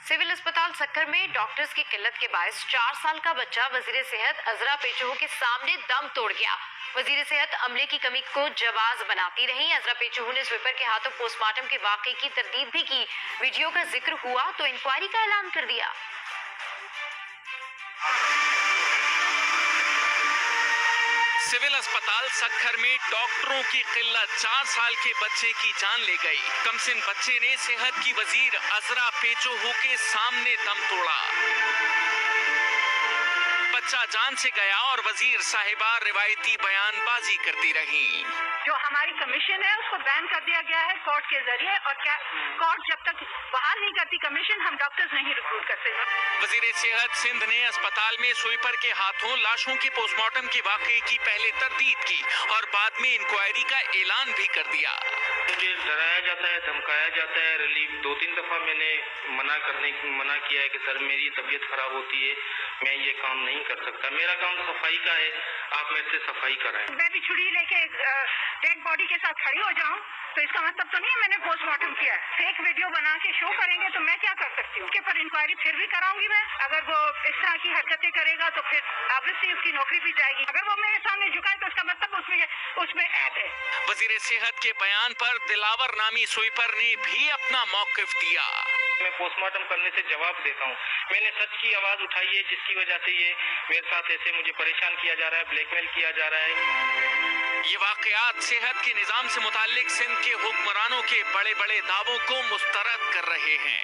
Civil अस्पताल सक्कर में doctors की किल्लत के बायस 4 साल का बच्चा वजीर सेहत अजरा पेचोहो के सामने दम तोड़ गया। वजीर सेहत अमले की कमी को जवाज बनाती रही। अजरा पेचोहो ने स्वीपर के हाथों पोस्टमार्टम के वाकई की तरदीद भी की। वीडियो का जिक्र हुआ तो इंक्वायरी का ऐलान कर दिया। सिविल अस्पताल सक्खर में डॉक्टरों की किल्लत 4 साल के बच्चे की जान ले गई। कमसिन बच्चे ने सेहत की वजीर अजरा पेचोहो के सामने दम तोड़ा। बच्चा जान से गया और वजीर साहिबा रिवायती बयानबाजी करती रही। जो हमारी कमीशन है उसको बैन कर दिया गया है कोर्ट के जरिए, और क्या कोर्ट जब तक बहाल नहीं करती कमीशन, हम डॉक्टर्स नहीं रिक्रूट करते। वजीर सेहत सिंध ने अस्पताल में स्वीपर के हाथों लाशों के पोस्टमार्टम के वाकये की पहले तरदीद की और बाद में इंक्वायरी का ऐलान भी कर दिया। मुझे डराया जाता है, धमकाया जाता है। रिलीफ 2-3 दफा मैंने मना किया है कि सर मेरी तबीयत खराब होती है, मैं ये काम नहीं कर सकता। मेरा काम सफाई का है, आप मेरे से सफाई कराएं। मैं भी छुरी लेके डेड बॉडी के साथ खड़ी हो जाऊं तो इसका मतलब तो नहीं है मैंने पोस्टमार्टम किया है। फेक वीडियो बना के शो करेंगे तो मैं क्या कर सकती हूँ? उसके पर इंक्वायरी फिर भी कराऊंगी मैं। अगर वो इस तरह की हरकतें करेगा तो फिर ऑब्वियसली उसकी नौकरी भी जाएगी। अगर वो मेरे सामने झुकाए तो उसका मतलब उसमें ऐप है। वजीर सेहत के बयान पर दिलावर नामी स्वीपर ने भी अपना मौकिफ दिया। मैं पोस्टमार्टम करने से जवाब देता हूँ। मैंने सच की आवाज उठाई है, जिसकी वजह से ये मेरे साथ ऐसे मुझे परेशान किया जा रहा है, ब्लैकमेल किया जा रहा है। ये वाकयात सेहत के निजाम से मुताल्लिक सिंध के हुक्मरानों के बड़े बड़े दावों को मुस्तरद कर रहे हैं।